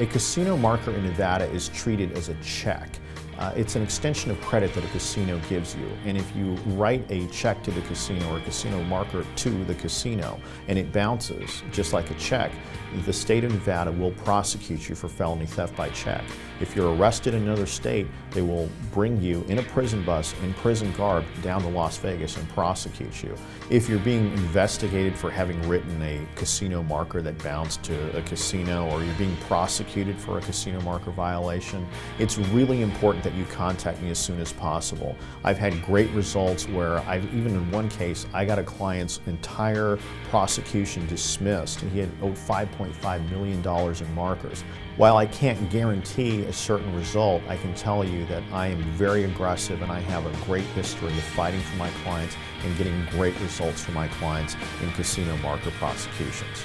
A casino marker in Nevada is treated as a check. It's an extension of credit that a casino gives you. And if you write a check to the casino or a casino marker to the casino and it bounces just like a check, the state of Nevada will prosecute you for felony theft by check. If you're arrested in another state, they will bring you in a prison bus in prison garb down to Las Vegas and prosecute you. If you're being investigated for having written a casino marker that bounced to a casino, or you're being prosecuted for a casino marker violation, it's really important that you contact me as soon as possible. I've had great results where even in one case, I got a client's entire prosecution dismissed, and he had owed $5.5 million in markers. While I can't guarantee a certain result, I can tell you that I am very aggressive and I have a great history of fighting for my clients and getting great results for my clients in casino marker prosecutions.